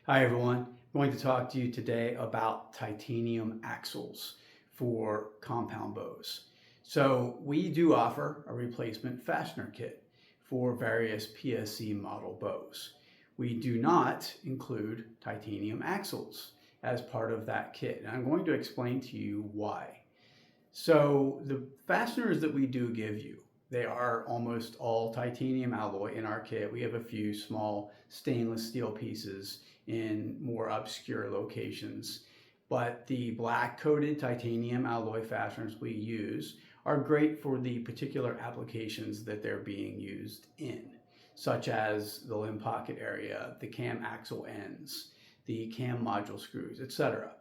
Hi everyone, I'm going to talk to you today about titanium axles for compound bows. So we do offer a replacement fastener kit for various PSC model bows. We do not include titanium axles as part of that kit, and I'm going to explain to you why. So the fasteners that we do give you, they are almost all titanium alloy in our kit. We have a few small stainless steel pieces in more obscure locations. But the black coated titanium alloy fasteners we use are great for the particular applications that they're being used in, such as the limb pocket area, the cam axle ends, the cam module screws, etc.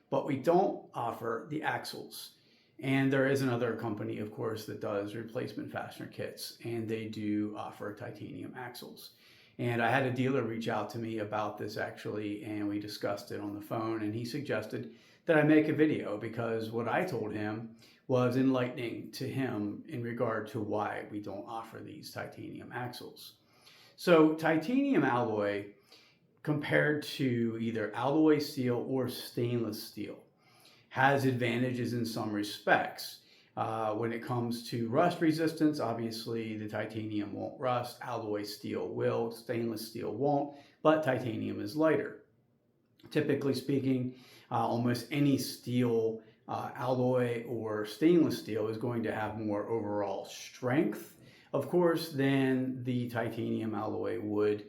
But we don't offer the axles. And there is another company, of course, that does replacement fastener kits, and they do offer titanium axles. And I had a dealer reach out to me about this actually, and we discussed it on the phone, and he suggested that I make a video because what I told him was enlightening to him in regard to why we don't offer these titanium axles. So titanium alloy, compared to either alloy steel or stainless steel, has advantages in some respects. When it comes to rust resistance, obviously the titanium won't rust, alloy steel will, stainless steel won't, but titanium is lighter. Typically speaking, almost any steel, alloy or stainless steel is going to have more overall strength, of course, than the titanium alloy would.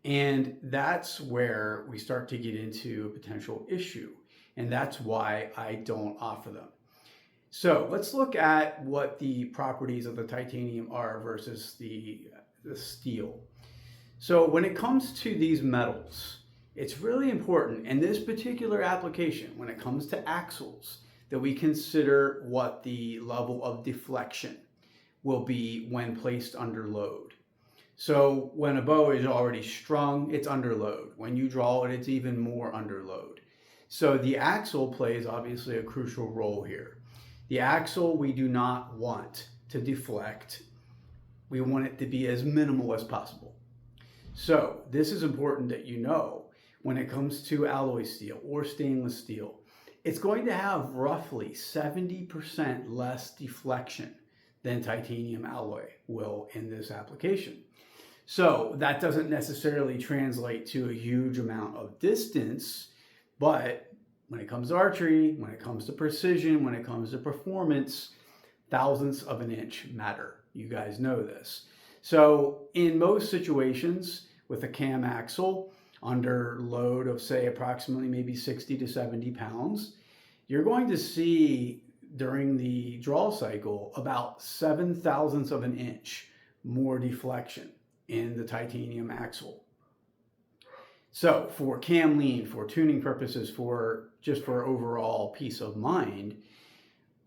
And that's where we start to get into a potential issue. And that's why I don't offer them. So let's look at what the properties of the titanium are versus the steel. So when it comes to these metals, it's really important in this particular application, when it comes to axles, that we consider what the level of deflection will be when placed under load. So when a bow is already strung, it's under load. When you draw it, it's even more under load. So the axle plays obviously a crucial role here. The axle we do not want to deflect. We want it to be as minimal as possible. So this is important that you know when it comes to alloy steel or stainless steel, it's going to have roughly 70% less deflection than titanium alloy will in this application. So that doesn't necessarily translate to a huge amount of distance. But when it comes to archery, when it comes to precision, when it comes to performance, thousandths of an inch matter. You guys know this. So in most situations with a cam axle under load of say approximately maybe 60 to 70 pounds, you're going to see during the draw cycle about 7 thousandths of an inch more deflection in the titanium axle. So for cam lean, for tuning purposes, for just for overall peace of mind,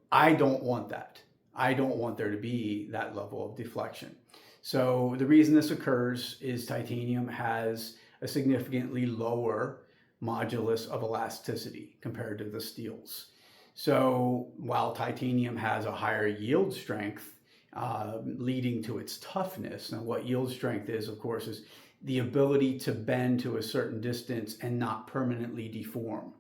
I don't want that. I don't want there to be that level of deflection. So the reason this occurs is titanium has a significantly lower modulus of elasticity compared to the steels. So while titanium has a higher yield strength, leading to its toughness, and what yield strength is, of course, is the ability to bend to a certain distance and not permanently deform.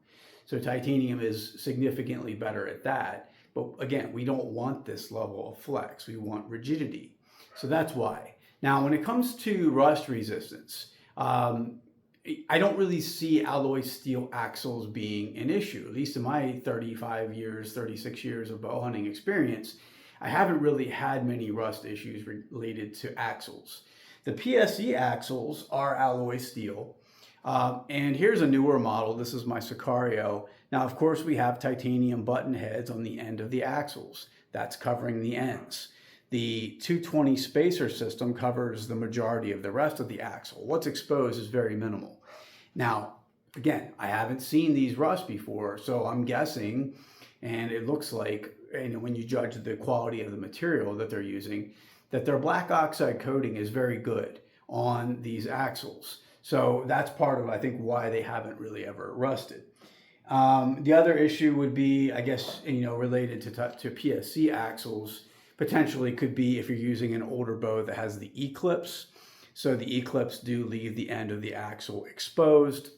So titanium is significantly better at that. But again, we don't want this level of flex. We want rigidity. So that's why. Now, when it comes to rust resistance, I don't really see alloy steel axles being an issue. At least in my 35 years, 36 years of bow hunting experience, I haven't really had many rust issues related to axles. The PSC axles are alloy steel. And here's a newer model. This is my Sicario. Now, of course, we have titanium button heads on the end of the axles. That's covering the ends. The 220 spacer system covers the majority of the rest of the axle. What's exposed is very minimal. Now, again, I haven't seen these rust before, so I'm guessing, and it looks like, when you judge the quality of the material that they're using, that their black oxide coating is very good on these axles. So that's part of, I think, why they haven't really ever rusted. The other issue would be, I guess, related to PSC axles, potentially could be if you're using an older bow that has the E-clips. So the E-clips do leave the end of the axle exposed.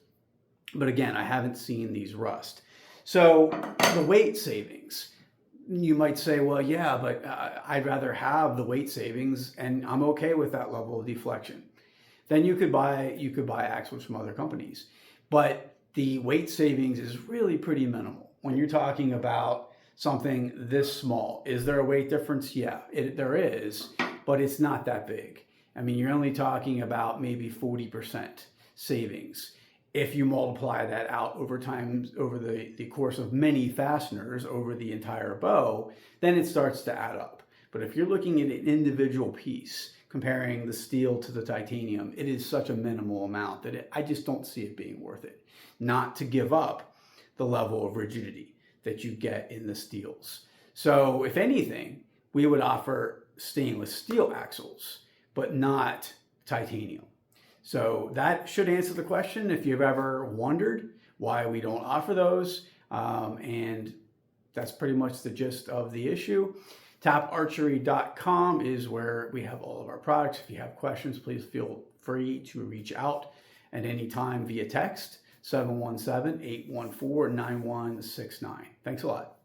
But again, I haven't seen these rust. So the weight savings, you might say, well, yeah, but I'd rather have the weight savings and I'm okay with that level of deflection. Then you could buy axles from other companies. But the weight savings is really pretty minimal. When you're talking about something this small, is there a weight difference? Yeah, there is, but it's not that big. I mean, you're only talking about maybe 40% savings. If you multiply that out over time, over the course of many fasteners over the entire bow, then it starts to add up. But if you're looking at an individual piece, comparing the steel to the titanium, it is such a minimal amount that I just don't see it being worth it. Not to give up the level of rigidity that you get in the steels. So if anything, we would offer stainless steel axles, but not titanium. So that should answer the question if you've ever wondered why we don't offer those. And that's pretty much the gist of the issue. Taparchery.com is where we have all of our products. If you have questions, please feel free to reach out at any time via text, 717-814-9169. Thanks a lot.